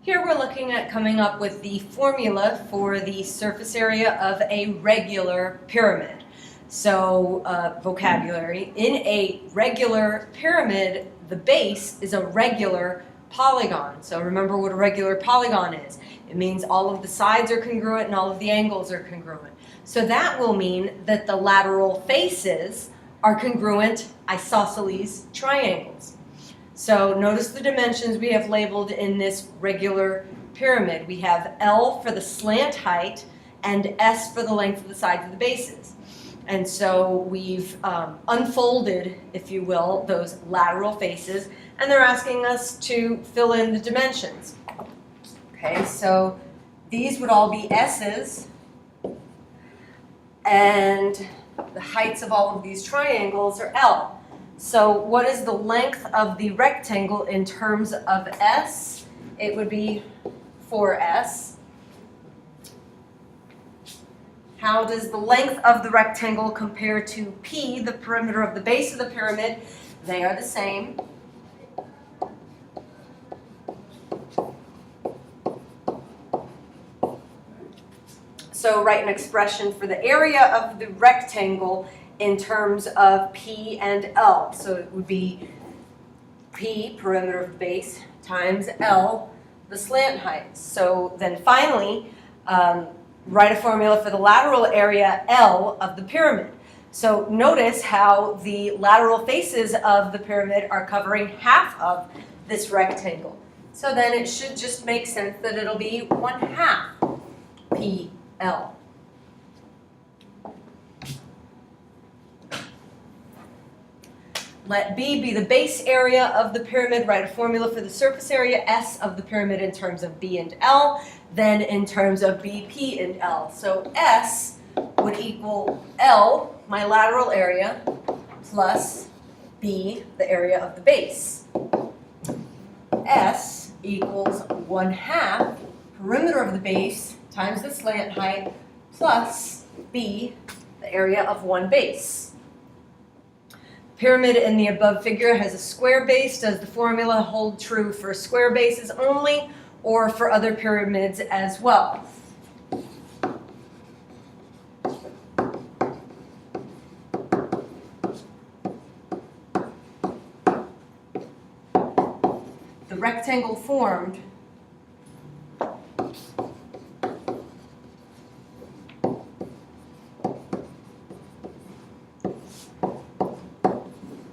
Here we're looking at coming up with the formula for the surface area of a regular pyramid. So, vocabulary. In a regular pyramid, the base is a regular polygon. So remember what a regular polygon is. It means all of the sides are congruent and all of the angles are congruent. So that will mean that the lateral faces are congruent isosceles triangles. So notice the dimensions we have labeled in this regular pyramid. We have L for the slant height and S for the length of the sides of the bases. And so we've unfolded, if you will, those lateral faces, and they're asking us to fill in the dimensions. Okay, so these would all be S's, and the heights of all of these triangles are L. So what is the length of the rectangle in terms of S? It would be 4S. How does the length of the rectangle compare to P, the perimeter of the base of the pyramid? They are the same. So write an expression for the area of the rectangle in terms of P and L. So it would be P, perimeter of the base, times L, the slant height. So then finally, write a formula for the lateral area L of the pyramid. So notice how the lateral faces of the pyramid are covering half of this rectangle. So then it should just make sense that it'll be 1/2 PL. Let B be the base area of the pyramid. Write a formula for the surface area S of the pyramid in terms of B and L, then in terms of BP and L. So S would equal L, my lateral area, plus B, the area of the base. S equals 1/2 perimeter of the base times the slant height plus B, the area of one base. Pyramid in the above figure has a square base. Does the formula hold true for square bases only or for other pyramids as well? The rectangle formed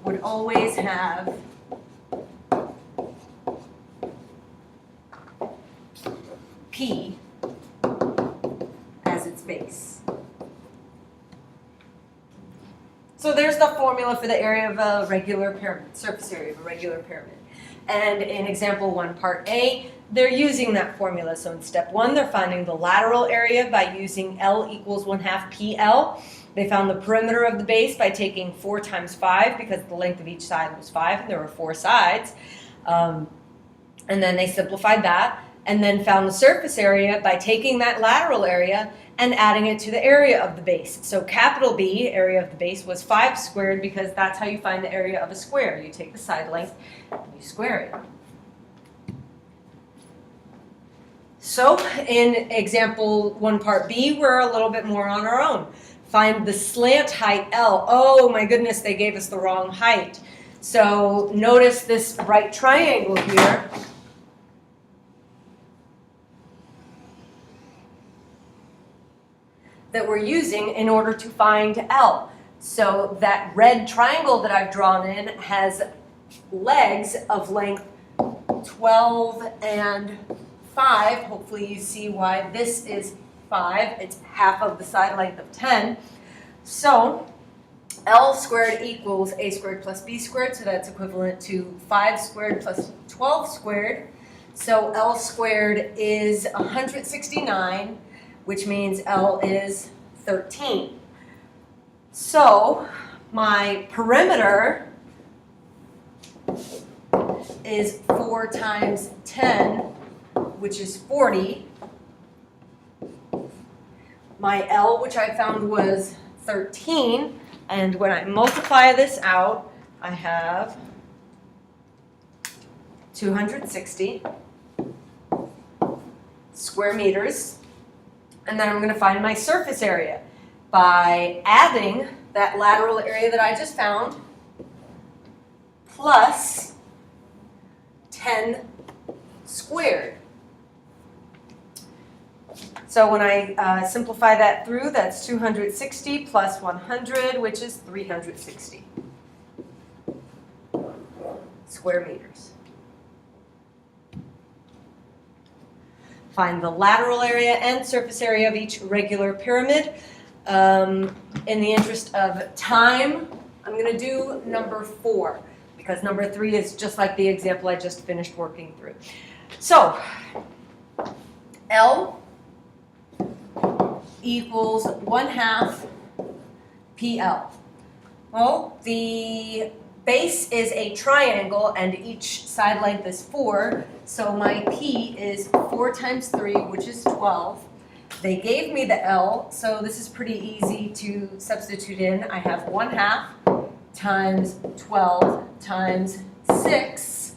would always have P as its base. So there's the formula for the area of a regular pyramid, surface area of a regular pyramid. And in example 1, part A, they're using that formula. So in step 1, they're finding the lateral area by using L equals 1/2 PL. They found the perimeter of the base by taking 4 times 5 because the length of each side was 5 and there were 4 sides. And then they simplified that and then found the surface area by taking that lateral area and adding it to the area of the base. So capital B, area of the base, was 5 squared because that's how you find the area of a square. You take the side length and you square it. So in example 1, part B, we're a little bit more on our own. Find the slant height L. Oh my goodness, they gave us the wrong height. So notice this right triangle here. That we're using in order to find L. So that red triangle that I've drawn in has legs of length 12 and 5. Hopefully you see why this is 5. It's half of the side length of 10. So L squared equals A squared plus B squared. So that's equivalent to 5 squared plus 12 squared. So L squared is 169, which means L is 13. So my perimeter is 4 times 10, which is 40. My L, which I found was 13, and when I multiply this out, I have 260 square meters. And then I'm going to find my surface area by adding that lateral area that I just found plus 10 squared. So when I simplify that through, that's 260 plus 100, which is 360 square meters. Find the lateral area and surface area of each regular pyramid. In the interest of time, I'm going to do number 4, because number 3 is just like the example I just finished working through. So, L equals 1/2 PL. Well, the base is a triangle and each side length is 4, so my P is 4 times 3, which is 12. They gave me the L, so this is pretty easy to substitute in. I have 1/2 times 12 times 6,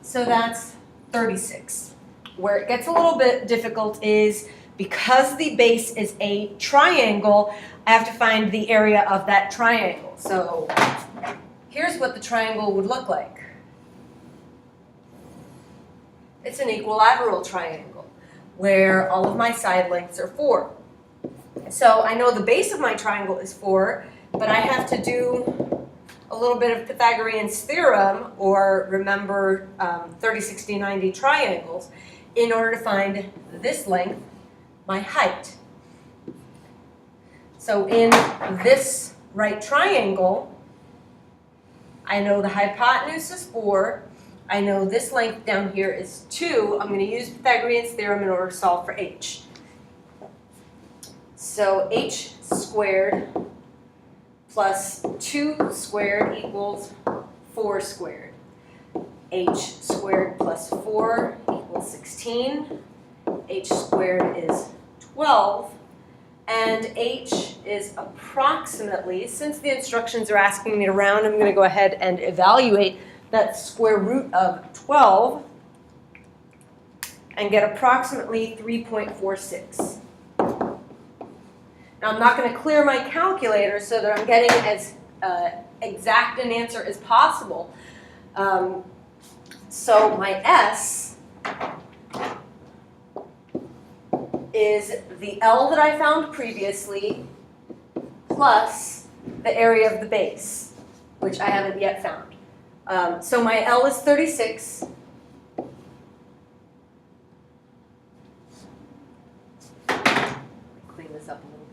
so that's 36. Where it gets a little bit difficult is because the base is a triangle, I have to find the area of that triangle. So here's what the triangle would look like. It's an equilateral triangle where all of my side lengths are 4. So I know the base of my triangle is 4, but I have to do a little bit of Pythagorean's theorem, or remember 30, 60, 90 triangles, in order to find this length, my height. So in this right triangle, I know the hypotenuse is 4. I know this length down here is 2. I'm going to use Pythagorean's theorem in order to solve for h. So h squared plus 2 squared equals 4 squared. H squared plus 4 equals 16. H squared is 12. And h is approximately, since the instructions are asking me to round, I'm going to go ahead and evaluate that square root of 12 and get approximately 3.46. Now I'm not going to clear my calculator so that I'm getting as exact an answer as possible. So my S is the L that I found previously plus the area of the base, which I haven't yet found. So my L is 36. Clean this up a little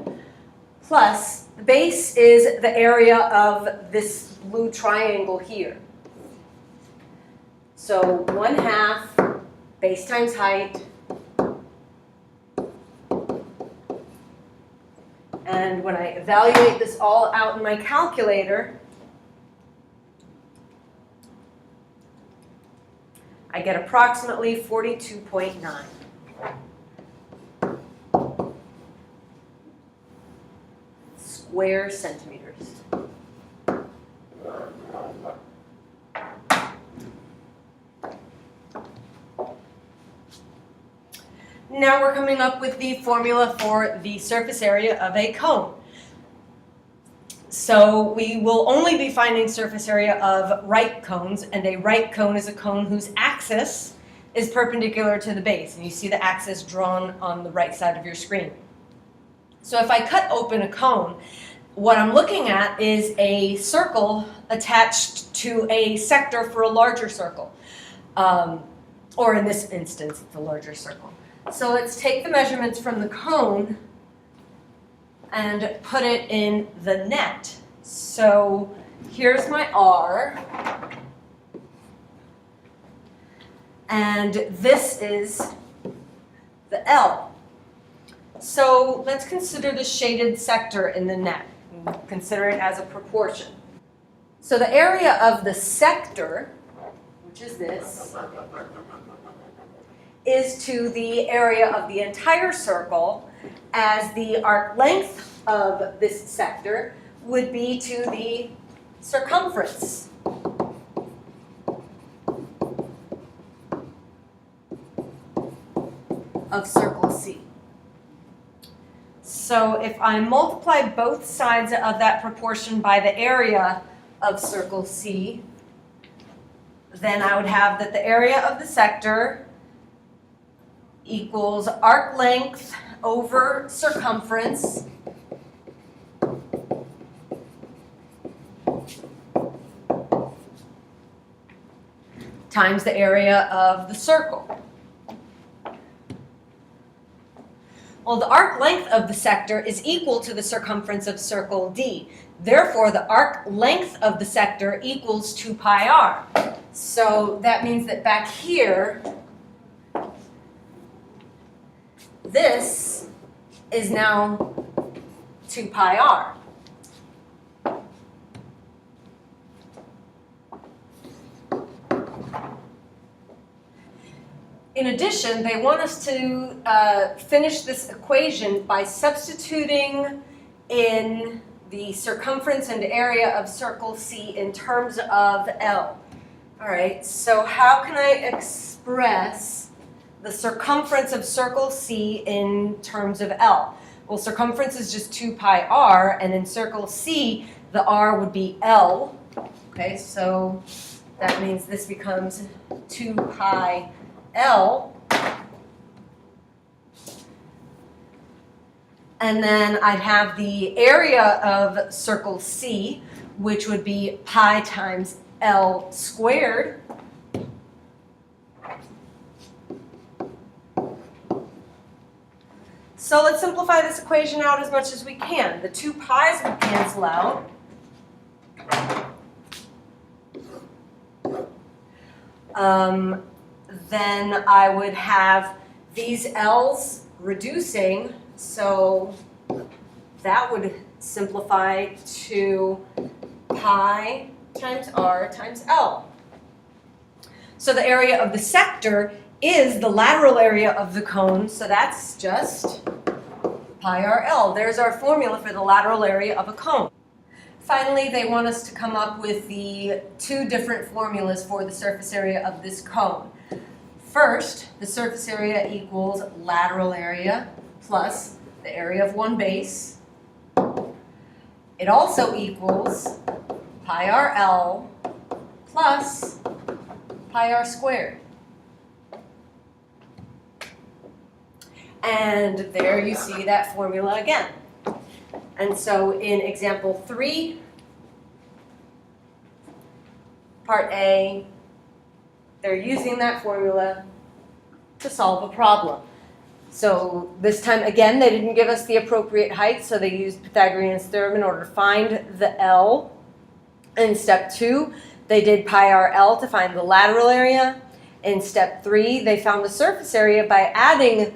bit. Plus, the base is the area of this blue triangle here. So 1/2 base times height. And when I evaluate this all out in my calculator, I get approximately 42.9. Square centimeters. Now we're coming up with the formula for the surface area of a cone. So we will only be finding surface area of right cones, and a right cone is a cone whose axis is perpendicular to the base. And you see the axis drawn on the right side of your screen. So if I cut open a cone, what I'm looking at is a circle attached to a sector for a larger circle. Or in this instance, it's a larger circle. So let's take the measurements from the cone and put it in the net. So here's my R. And this is the L. So let's consider the shaded sector in the net. Consider it as a proportion. So the area of the sector, which is this, is to the area of the entire circle, as the arc length of this sector would be to the circumference of circle C. So if I multiply both sides of that proportion by the area of circle C, then I would have that the area of the sector equals arc length over circumference times the area of the circle. Well, the arc length of the sector is equal to the circumference of circle D. Therefore, the arc length of the sector equals 2 pi r. So that means that back here, this is now 2 pi r. In addition, they want us to finish this equation by substituting in the circumference and area of circle C in terms of L. All right, so how can I express the circumference of circle C in terms of L? Well, circumference is just 2 pi r, and in circle C, the r would be L. Okay, so that means this becomes 2 pi L, and then I'd have the area of circle C, which would be pi times L squared. So let's simplify this equation out as much as we can. The 2 pi's will cancel out. Then I would have these L's reducing, so that would simplify to pi times r times L. So the area of the sector is the lateral area of the cone, so that's just pi r L. There's our formula for the lateral area of a cone. Finally, they want us to come up with the 2 different formulas for the surface area of this cone. First, the surface area equals lateral area plus the area of one base. It also equals pi r L plus pi r squared. And there you see that formula again. And so in example 3, part A, they're using that formula to solve a problem. So this time, again, they didn't give us the appropriate height, so they used Pythagorean Theorem in order to find the L. In step 2, they did pi r L to find the lateral area. In step 3, they found the surface area by adding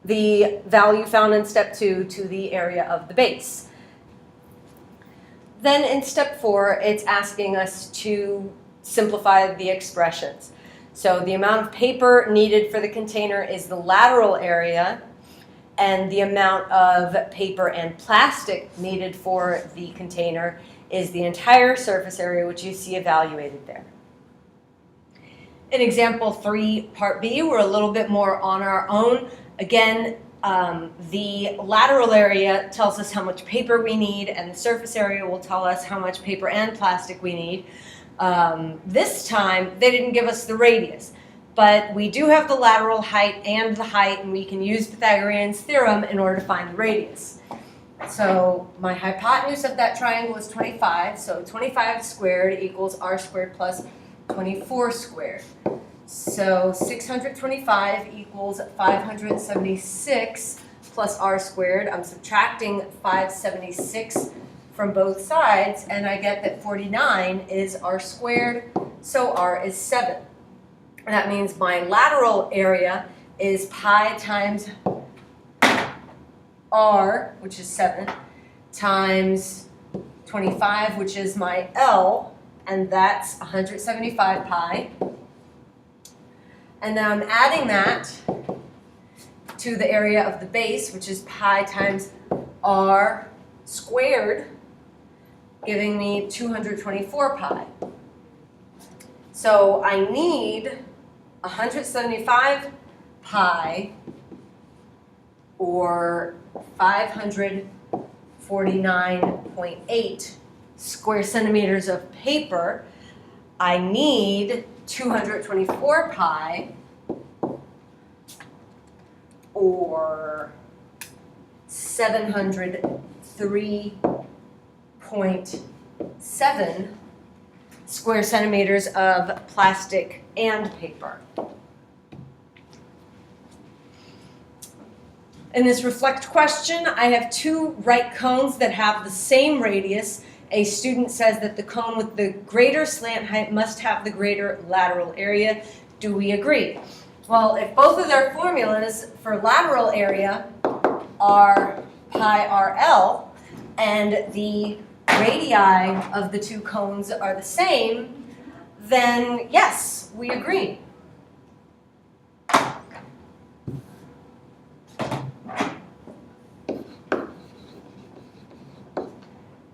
the value found in step 2 to the area of the base. Then in step 4, it's asking us to simplify the expressions. So the amount of paper needed for the container is the lateral area, and the amount of paper and plastic needed for the container is the entire surface area, which you see evaluated there. In example 3, part B, we're a little bit more on our own. Again, the lateral area tells us how much paper we need, and the surface area will tell us how much paper and plastic we need. This time, they didn't give us the radius, but we do have the lateral height and the height, and we can use Pythagorean's theorem in order to find the radius. So my hypotenuse of that triangle is 25, so 25 squared equals r squared plus 24 squared. So 625 equals 576 plus r squared. I'm subtracting 576 from both sides, and I get that 49 is r squared, so r is 7. And that means my lateral area is pi times r, which is 7, times 25, which is my L, and that's 175 pi. And then I'm adding that to the area of the base, which is pi times r squared, giving me 224 pi. So I need 175 pi or 549.8 square centimeters of paper, I need 224 pi, or 703.7 square centimeters of plastic and paper. In this reflect question, I have two right cones that have the same radius. A student says that the cone with the greater slant height must have the greater lateral area. Do we agree? Well, if both of their formulas for lateral area are pi RL, and the radii of the two cones are the same, then yes, we agree.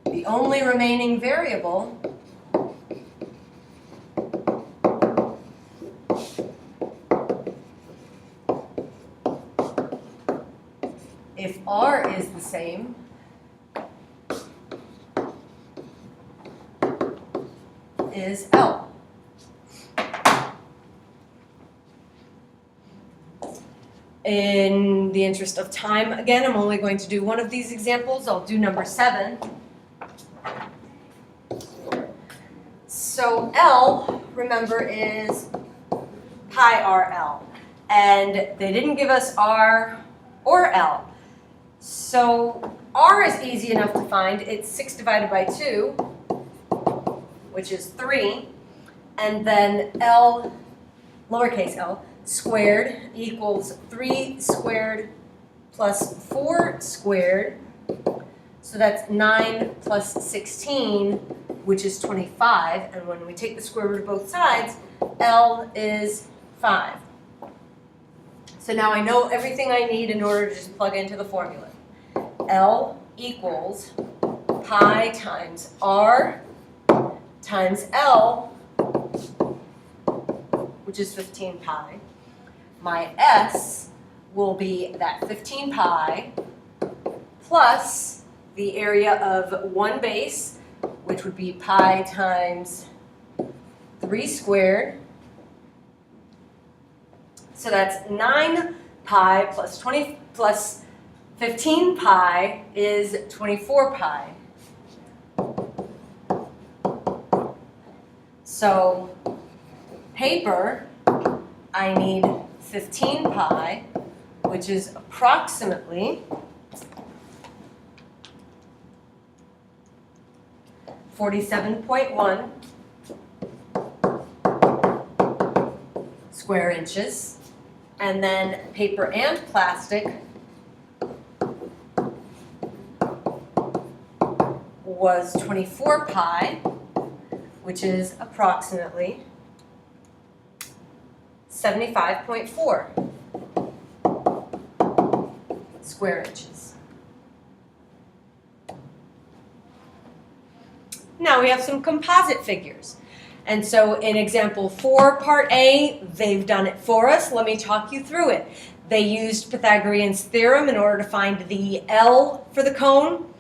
The only remaining variable if R is the same, is L. In the interest of time, again, I'm only going to do one of these examples. I'll do number 7. So L, remember, is pi RL. And they didn't give us R or L. So R is easy enough to find. It's 6 divided by 2, which is 3. And then L, lowercase l, squared equals 3 squared plus 4 squared. So that's 9 plus 16, which is 25. And when we take the square root of both sides, L is 5. So now I know everything I need in order to just plug into the formula. L equals pi times R times L, which is 15 pi. My S will be that 15 pi plus the area of one base, which would be pi times 3 squared. So that's 9 pi plus 20 plus 15 pi is 24 pi. So paper, I need 15 pi, which is approximately 47.1 square inches. And then paper and plastic was 24 pi, which is approximately 75.4 square inches. Now we have some composite figures. And so in example 4, part A, they've done it for us. Let me talk you through it. They used Pythagorean's theorem in order to find the L for the cone.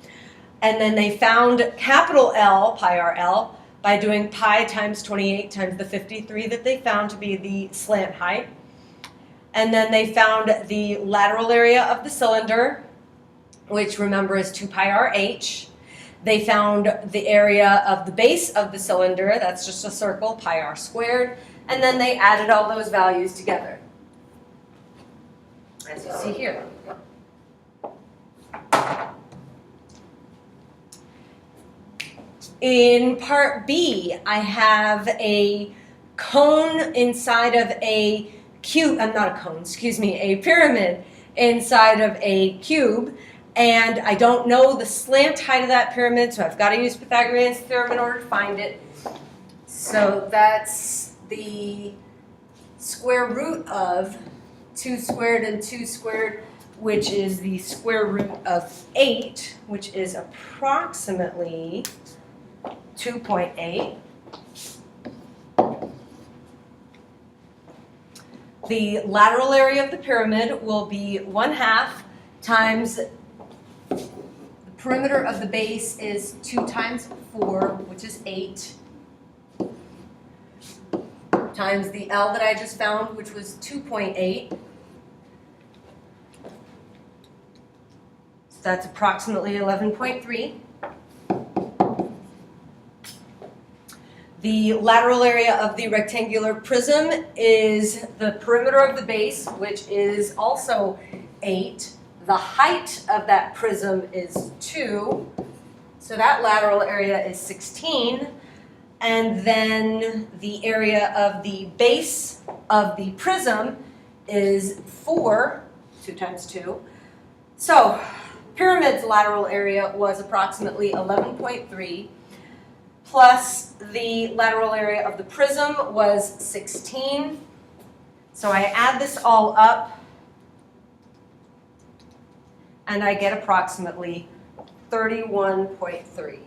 And then they found capital L, pi RL, by doing pi times 28 times the 53 that they found to be the slant height. And then they found the lateral area of the cylinder, which remember is 2 pi RH. They found the area of the base of the cylinder, that's just a circle, pi r squared, and then they added all those values together, as you see here. In part B, I have a cone inside of a cube, not a cone, excuse me, a pyramid inside of a cube. And I don't know the slant height of that pyramid, so I've got to use Pythagorean's theorem in order to find it. So that's the square root of 2 squared and 2 squared, which is the square root of 8, which is approximately 2.8. The lateral area of the pyramid will be 1/2 times the perimeter of the base is 2 times 4, which is 8, times the L that I just found, which was 2.8. So that's approximately 11.3. The lateral area of the rectangular prism is the perimeter of the base, which is also 8. The height of that prism is 2. So that lateral area is 16. And then the area of the base of the prism is 4, 2 times 2. So pyramid's lateral area was approximately 11.3. Plus the lateral area of the prism was 16. So I add this all up, and I get approximately 31.3.